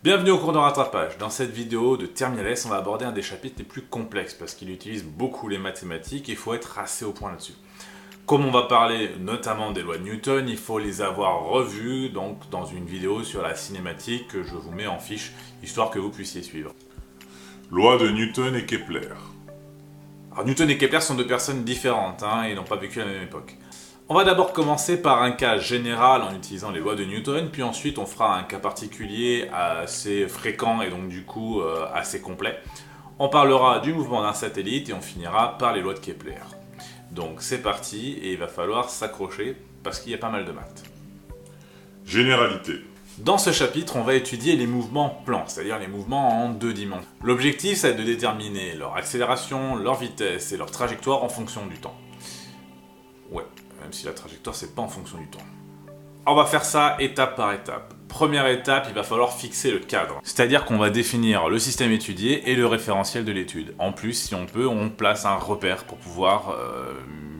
Bienvenue au cours de rattrapage. Dans cette vidéo de Terminal S, on va aborder un des chapitres les plus complexes parce qu'il utilise beaucoup les mathématiques et il faut être assez au point là-dessus. Comme on va parler notamment des lois de Newton, il faut les avoir revues donc dans une vidéo sur la cinématique que je vous mets en fiche, histoire que vous puissiez suivre. Loi de Newton et Kepler. Alors Newton et Kepler sont deux personnes différentes et n'ont pas vécu à la même époque. On va d'abord commencer par un cas général en utilisant les lois de Newton, puis ensuite on fera un cas particulier assez fréquent et donc du coup assez complet. On parlera du mouvement d'un satellite et on finira par les lois de Kepler. Donc c'est parti et il va falloir s'accrocher parce qu'il y a pas mal de maths. Généralité. Dans ce chapitre, on va étudier les mouvements plans, c'est-à-dire les mouvements en deux dimensions. L'objectif, c'est de déterminer leur accélération, leur vitesse et leur trajectoire en fonction du temps. Ouais, même si la trajectoire, c'est pas en fonction du temps. On va faire ça étape par étape. Première étape, il va falloir fixer le cadre. C'est-à-dire qu'on va définir le système étudié et le référentiel de l'étude. En plus, si on peut, on place un repère pour pouvoir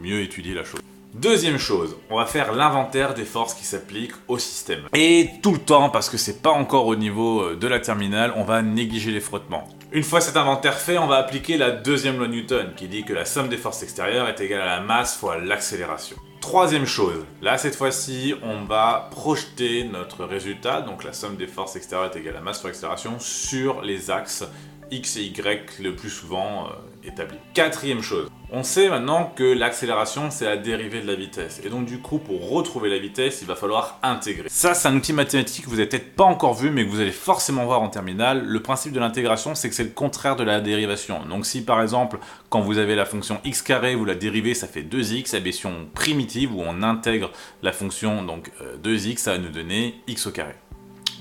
mieux étudier la chose. Deuxième chose, on va faire l'inventaire des forces qui s'appliquent au système. Et tout le temps, parce que c'est pas encore au niveau de la terminale, on va négliger les frottements. Une fois cet inventaire fait, on va appliquer la deuxième loi de Newton, qui dit que la somme des forces extérieures est égale à la masse fois l'accélération. Troisième chose, là cette fois-ci, on va projeter notre résultat, donc la somme des forces extérieures est égale à la masse fois l'accélération, sur les axes X et Y le plus souvent établis. Quatrième chose, on sait maintenant que l'accélération c'est la dérivée de la vitesse. Et donc du coup, pour retrouver la vitesse, il va falloir intégrer. Ça, c'est un outil mathématique que vous n'avez peut-être pas encore vu, mais que vous allez forcément voir en terminale. Le principe de l'intégration, c'est que c'est le contraire de la dérivation. Donc si par exemple, quand vous avez la fonction x carré, vous la dérivez, ça fait 2x, la version primitive où on intègre la fonction donc 2x, ça va nous donner x au carré.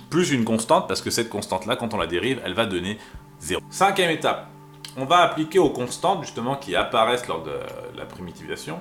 Plus une constante, parce que cette constante-là, quand on la dérive, elle va donner 0. Cinquième étape, on va appliquer aux constantes justement qui apparaissent lors de la primitivisation,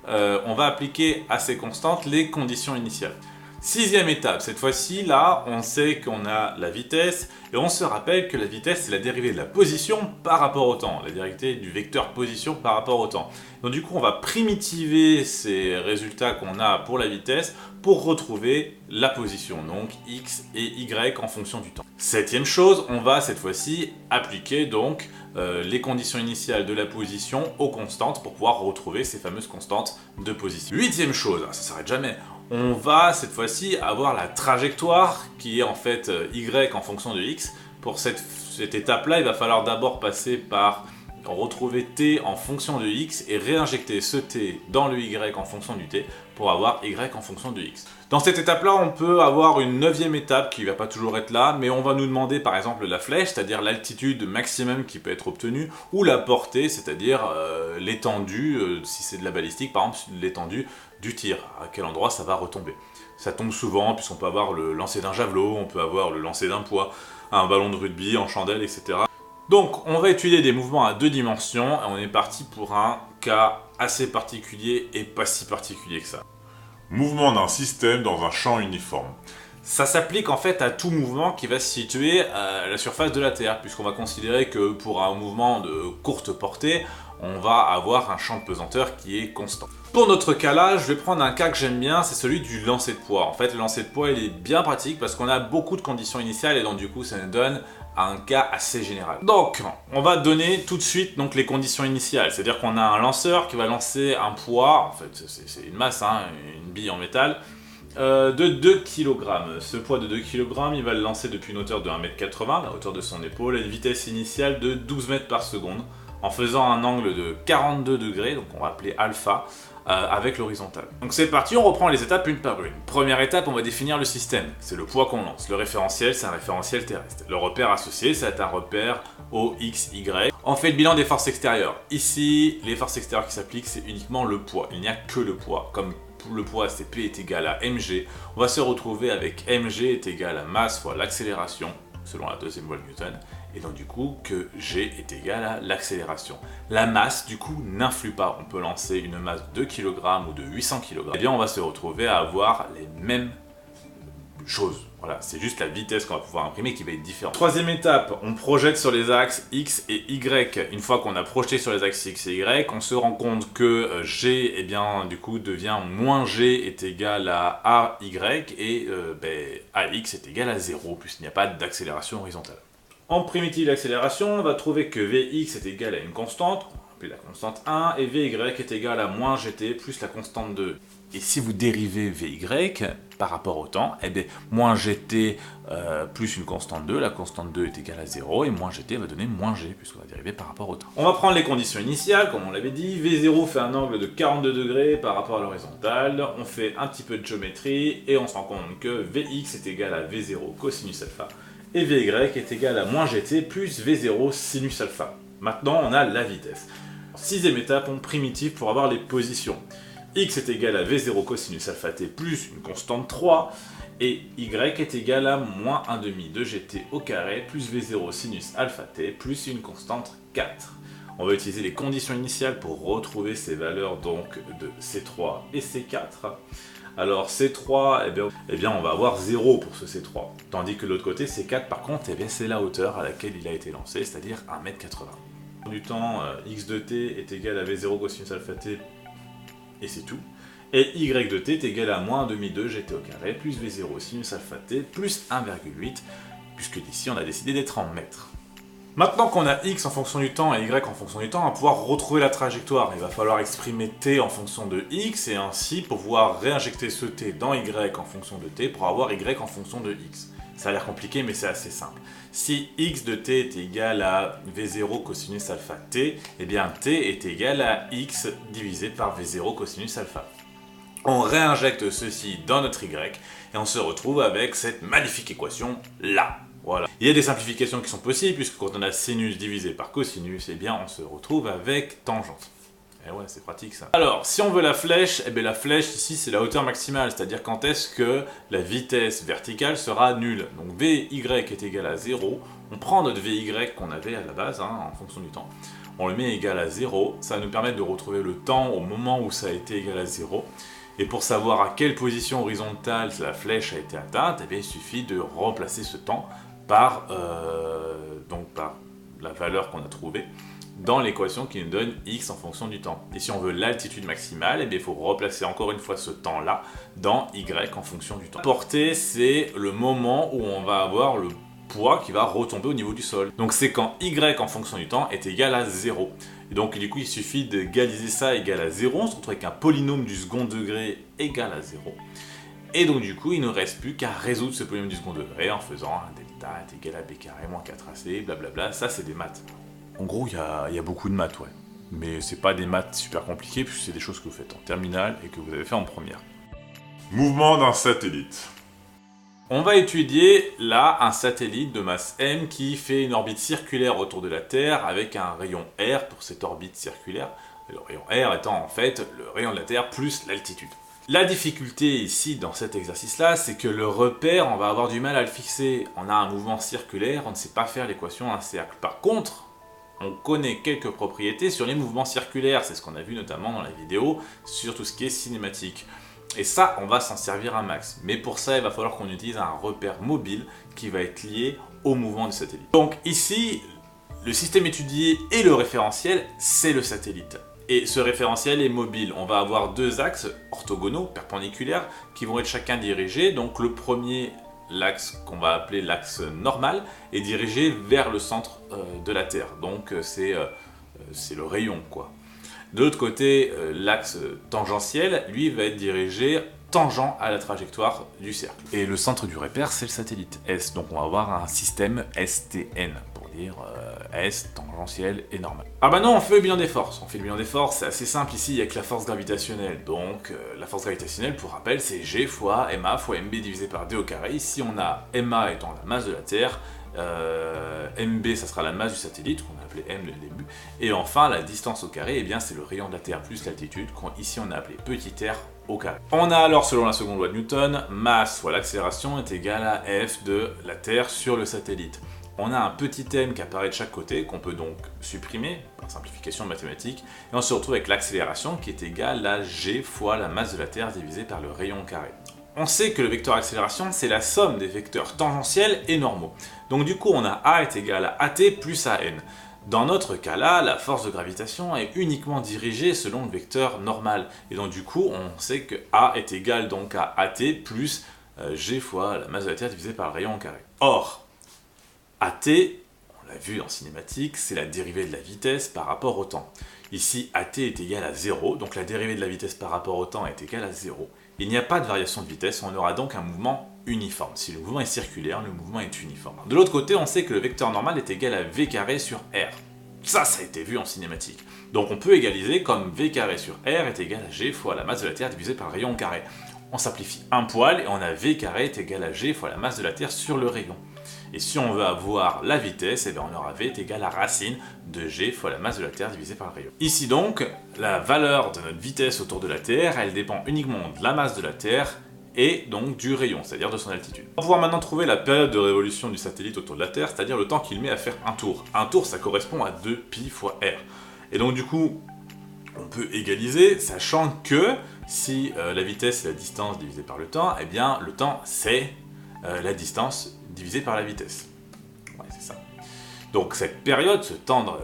on va appliquer à ces constantes les conditions initiales. Sixième étape, cette fois-ci, là, on sait qu'on a la vitesse, et on se rappelle que la vitesse, c'est la dérivée de la position par rapport au temps, la dérivée du vecteur position par rapport au temps. Donc du coup, on va primitiver ces résultats qu'on a pour la vitesse pour retrouver la position, donc x et y en fonction du temps. Septième chose, on va cette fois-ci appliquer donc les conditions initiales de la position aux constantes pour pouvoir retrouver ces fameuses constantes de position. Huitième chose, ça s'arrête jamais, on va cette fois-ci avoir la trajectoire qui est en fait y en fonction de x. Pour cette étape-là, il va falloir d'abord passer par retrouver t en fonction de x et réinjecter ce t dans le y en fonction du t pour avoir y en fonction de x. Dans cette étape-là, on peut avoir une neuvième étape qui ne va pas toujours être là, mais on va nous demander par exemple la flèche, c'est-à-dire l'altitude maximum qui peut être obtenue, ou la portée, c'est-à-dire l'étendue, si c'est de la balistique, par exemple l'étendue du tir, à quel endroit ça va retomber. Ça tombe souvent, puisqu'on peut avoir le lancer d'un javelot, on peut avoir le lancer d'un poids, un ballon de rugby en chandelle, etc. Donc, on va étudier des mouvements à deux dimensions, et on est parti pour un cas assez particulier et pas si particulier que ça. Mouvement d'un système dans un champ uniforme. Ça s'applique en fait à tout mouvement qui va se situer à la surface de la Terre, puisqu'on va considérer que pour un mouvement de courte portée, on va avoir un champ de pesanteur qui est constant. Pour notre cas là, je vais prendre un cas que j'aime bien, c'est celui du lancer de poids. En fait, le lancer de poids, il est bien pratique parce qu'on a beaucoup de conditions initiales et donc du coup, ça nous donne un cas assez général. Donc, on va donner tout de suite donc, les conditions initiales. C'est-à-dire qu'on a un lanceur qui va lancer un poids, en fait, c'est une masse, une bille en métal, de 2 kg. Ce poids de 2 kg, il va le lancer depuis une hauteur de 1,80 m, la hauteur de son épaule, et une vitesse initiale de 12 mètres par seconde, en faisant un angle de 42 degrés, donc on va appeler alpha, avec l'horizontale. Donc c'est parti, on reprend les étapes une par une. Première étape, on va définir le système, c'est le poids qu'on lance. Le référentiel, c'est un référentiel terrestre. Le repère associé, c'est un repère OX, Y. On fait le bilan des forces extérieures. Ici, les forces extérieures qui s'appliquent, c'est uniquement le poids. Il n'y a que le poids. Comme le poids, c'est P est égal à mg, on va se retrouver avec mg est égal à masse fois l'accélération, selon la deuxième loi de Newton, et donc du coup que g est égal à l'accélération. La masse du coup n'influe pas, on peut lancer une masse de 2 kg ou de 800 kg, et bien on va se retrouver à avoir les mêmes choses. Voilà, c'est juste la vitesse qu'on va pouvoir imprimer qui va être différente. Troisième étape, on projette sur les axes X et Y. Une fois qu'on a projeté sur les axes X et Y, on se rend compte que G, eh bien, du coup, devient moins G est égal à AY et AX est égal à 0, puisqu'il n'y a pas d'accélération horizontale. En primitive d'accélération, on va trouver que Vx est égal à une constante, on va appeler la constante 1, et Vy est égal à moins gt plus la constante 2. Et si vous dérivez Vy par rapport au temps, eh bien, moins gt plus une constante 2, la constante 2 est égale à 0, et moins gt va donner moins g, puisqu'on va dériver par rapport au temps. On va prendre les conditions initiales, comme on l'avait dit. V0 fait un angle de 42 degrés par rapport à l'horizontale. On fait un petit peu de géométrie, et on se rend compte que Vx est égal à V0 cosinus alpha, et Vy est égal à moins gt plus V0 sinus alpha. Maintenant, on a la vitesse. Sixième étape, on primitive pour avoir les positions. X est égal à V0 cosinus alpha t plus une constante 3, et Y est égal à moins 1,5 de gt au carré plus V0 sinus alpha t plus une constante 4. On va utiliser les conditions initiales pour retrouver ces valeurs donc de C3 et C4. Alors C3, eh bien on va avoir 0 pour ce C3. Tandis que de l'autre côté, C4 par contre, c'est la hauteur à laquelle il a été lancé, c'est-à-dire 1,80 m. Du temps, x de t est égal à V0 cosinus alpha t, et c'est tout. Et y de t est égal à moins 1,5 de gt au carré plus V0 sinus alpha t plus 1,8, puisque d'ici on a décidé d'être en mètres. Maintenant qu'on a x en fonction du temps et y en fonction du temps, on va pouvoir retrouver la trajectoire. Il va falloir exprimer t en fonction de x et ainsi pouvoir réinjecter ce t dans y en fonction de t pour avoir y en fonction de x. Ça a l'air compliqué mais c'est assez simple. Si x de t est égal à v0 cosinus alpha t, eh bien t est égal à x divisé par v0 cosinus alpha. On réinjecte ceci dans notre y et on se retrouve avec cette magnifique équation là. Voilà. Il y a des simplifications qui sont possibles, puisque quand on a sinus divisé par cosinus, eh bien on se retrouve avec tangente. Et ouais, c'est pratique ça. Alors, si on veut la flèche, eh bien la flèche ici c'est la hauteur maximale, c'est-à-dire quand est-ce que la vitesse verticale sera nulle. Donc Vy est égal à 0, on prend notre Vy qu'on avait à la base, en fonction du temps, on le met égal à 0, ça va nous permettre de retrouver le temps au moment où ça a été égal à 0. Et pour savoir à quelle position horizontale la flèche a été atteinte, eh bien, il suffit de remplacer ce temps par la valeur qu'on a trouvée dans l'équation qui nous donne x en fonction du temps. Et si on veut l'altitude maximale, eh bien, il faut replacer encore une fois ce temps-là dans y en fonction du temps. La portée, c'est le moment où on va avoir le poids qui va retomber au niveau du sol. Donc c'est quand y en fonction du temps est égal à 0. Et donc du coup il suffit d'égaliser ça égal à 0, on se retrouve avec un polynôme du second degré égal à 0. Et donc du coup il ne reste plus qu'à résoudre ce polynôme du second degré en faisant un delta est égal à b carré moins 4ac, blablabla, ça c'est des maths. En gros il y a beaucoup de maths, ouais. Mais c'est pas des maths super compliquées puisque c'est des choses que vous faites en terminale et que vous avez fait en première. Mouvement d'un satellite. On va étudier là un satellite de masse m qui fait une orbite circulaire autour de la Terre avec un rayon r pour cette orbite circulaire. Et le rayon r étant en fait le rayon de la Terre plus l'altitude. La difficulté ici dans cet exercice-là, c'est que le repère, on va avoir du mal à le fixer. On a un mouvement circulaire, on ne sait pas faire l'équation d'un cercle. Par contre, on connaît quelques propriétés sur les mouvements circulaires. C'est ce qu'on a vu notamment dans la vidéo sur tout ce qui est cinématique. Et ça, on va s'en servir un max. Mais pour ça, il va falloir qu'on utilise un repère mobile qui va être lié au mouvement du satellite. Donc ici, le système étudié et le référentiel, c'est le satellite. Et ce référentiel est mobile. On va avoir deux axes orthogonaux, perpendiculaires, qui vont être chacun dirigés. Donc le premier, l'axe qu'on va appeler l'axe normal, est dirigé vers le centre de la Terre. Donc c'est le rayon, quoi. De l'autre côté, l'axe tangentiel, lui, va être dirigé tangent à la trajectoire du cercle. Et le centre du repère, c'est le satellite S. Donc on va avoir un système STN, pour dire S, tangentiel et normal. Ah bah non, on fait le bilan des forces. On fait le bilan des forces, c'est assez simple ici, il n'y a que la force gravitationnelle. Donc la force gravitationnelle, pour rappel, c'est G fois MA fois MB divisé par D au carré. Ici on a MA étant la masse de la Terre, MB ça sera la masse du satellite, qu'on a appelé M dès le début, et enfin la distance au carré, eh bien c'est le rayon de la Terre plus l'altitude, ici on a appelé petit r au carré. On a alors, selon la seconde loi de Newton, masse fois l'accélération est égale à F de la Terre sur le satellite. On a un petit m qui apparaît de chaque côté, qu'on peut donc supprimer par simplification mathématique, et on se retrouve avec l'accélération qui est égale à G fois la masse de la Terre divisée par le rayon au carré. On sait que le vecteur accélération, c'est la somme des vecteurs tangentiels et normaux. Donc du coup, on a A est égal à AT plus AN. Dans notre cas là, la force de gravitation est uniquement dirigée selon le vecteur normal. Et donc du coup, on sait que A est égal donc à AT plus G fois la masse de la Terre divisée par le rayon au carré. Or, AT, on l'a vu en cinématique, c'est la dérivée de la vitesse par rapport au temps. Ici, AT est égal à 0, donc la dérivée de la vitesse par rapport au temps est égale à 0. Il n'y a pas de variation de vitesse, on aura donc un mouvement uniforme. Si le mouvement est circulaire, le mouvement est uniforme. De l'autre côté, on sait que le vecteur normal est égal à V carré sur R. Ça a été vu en cinématique. Donc on peut égaliser comme V carré sur R est égal à G fois la masse de la Terre divisée par le rayon au carré. On simplifie un poil et on a V carré est égal à G fois la masse de la Terre sur le rayon. Et si on veut avoir la vitesse, eh bien on aura V est égal à racine de G fois la masse de la Terre divisée par le rayon. Ici donc, la valeur de notre vitesse autour de la Terre, elle dépend uniquement de la masse de la Terre et donc du rayon, c'est-à-dire de son altitude. On va pouvoir maintenant trouver la période de révolution du satellite autour de la Terre, c'est-à-dire le temps qu'il met à faire un tour. Un tour, ça correspond à 2π fois r. Et donc du coup, on peut égaliser, sachant que si la vitesse est la distance divisée par le temps, eh bien le temps c'est la distance divisée par la vitesse. Ouais, c'est ça. Donc cette période, ce temps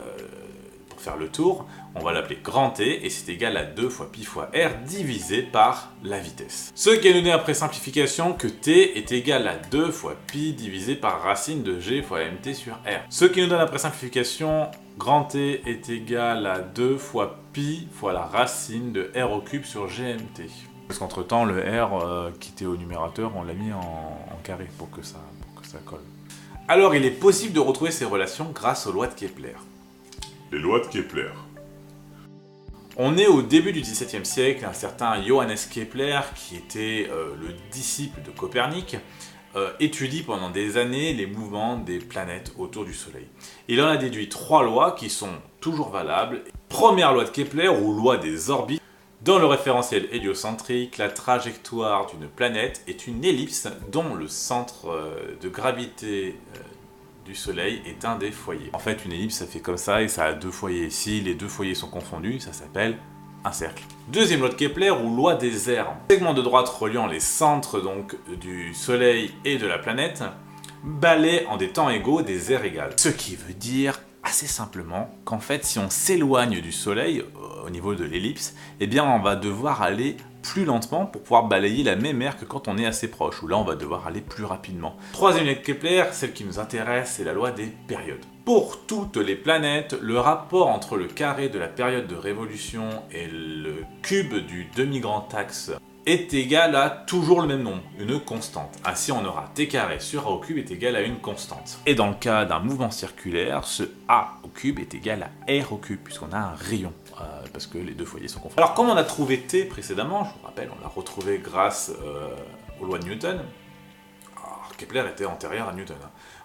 pour faire le tour, on va l'appeler grand T, et c'est égal à 2 fois pi fois r divisé par la vitesse. Ce qui est donné après simplification que T est égal à 2 fois pi divisé par racine de G fois mt sur r. Ce qui nous donne après simplification, grand T est égal à 2 fois pi fois la racine de r au cube sur gmt. Parce qu'entre temps, le r qui était au numérateur, on l'a mis en carré pour que ça colle. Alors, il est possible de retrouver ces relations grâce aux lois de Kepler. Les lois de Kepler. On est au début du XVIIe siècle, un certain Johannes Kepler, qui était le disciple de Copernic, étudie pendant des années les mouvements des planètes autour du Soleil. Il en a déduit 3 lois qui sont toujours valables. Première loi de Kepler, ou loi des orbites. Dans le référentiel héliocentrique, la trajectoire d'une planète est une ellipse dont le centre de gravité du Soleil est un des foyers. En fait, une ellipse, ça fait comme ça et ça a 2 foyers. Si les 2 foyers sont confondus, ça s'appelle un cercle. Deuxième loi de Kepler, ou loi des aires. Segment de droite reliant les centres donc du Soleil et de la planète balaie en des temps égaux des aires égales. Ce qui veut dire assez simplement qu'en fait, si on s'éloigne du Soleil au niveau de l'ellipse, eh bien on va devoir aller plus lentement pour pouvoir balayer la même aire que quand on est assez proche, où là on va devoir aller plus rapidement. Troisième loi de Kepler, celle qui nous intéresse, c'est la loi des périodes. Pour toutes les planètes, le rapport entre le carré de la période de révolution et le cube du demi-grand axe est égal à toujours le même nombre, une constante. Ainsi, on aura t carré sur a au cube est égal à une constante. Et dans le cas d'un mouvement circulaire, ce a au cube est égal à r au cube, puisqu'on a un rayon, parce que les 2 foyers sont confondus. Alors, comme on a trouvé t précédemment, je vous rappelle, on l'a retrouvé grâce aux lois de Newton. Alors, Kepler était antérieur à Newton.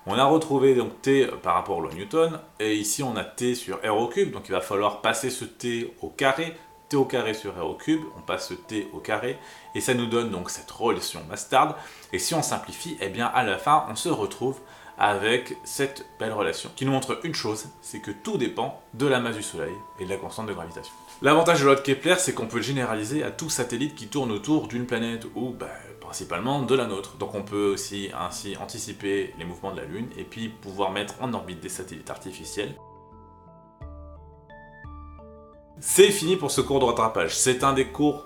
On a retrouvé donc t par rapport aux lois de Newton, et ici on a t sur r au cube, donc il va falloir passer ce t au carré, t au carré sur r au cube, on passe ce t au carré, et ça nous donne donc cette relation Masterd, et si on simplifie, eh bien à la fin, on se retrouve avec cette belle relation, qui nous montre une chose, c'est que tout dépend de la masse du Soleil et de la constante de gravitation. L'avantage de la loi de Kepler, c'est qu'on peut le généraliser à tout satellite qui tourne autour d'une planète, ou principalement de la nôtre. Donc on peut aussi ainsi anticiper les mouvements de la Lune, et puis pouvoir mettre en orbite des satellites artificiels. C'est fini pour ce cours de rattrapage. C'est un des cours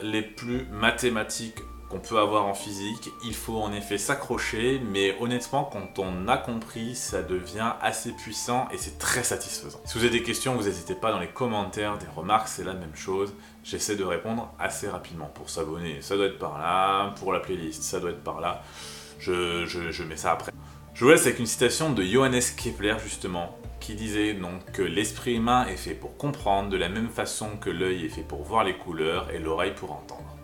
les plus mathématiques qu'on peut avoir en physique. Il faut en effet s'accrocher, mais honnêtement, quand on a compris, ça devient assez puissant et c'est très satisfaisant. Si vous avez des questions, vous n'hésitez pas dans les commentaires, des remarques, c'est la même chose. J'essaie de répondre assez rapidement. Pour s'abonner, ça doit être par là. Pour la playlist, ça doit être par là. Je mets ça après. Je vous laisse avec une citation de Johannes Kepler, justement, qui disait donc que l'esprit humain est fait pour comprendre de la même façon que l'œil est fait pour voir les couleurs et l'oreille pour entendre.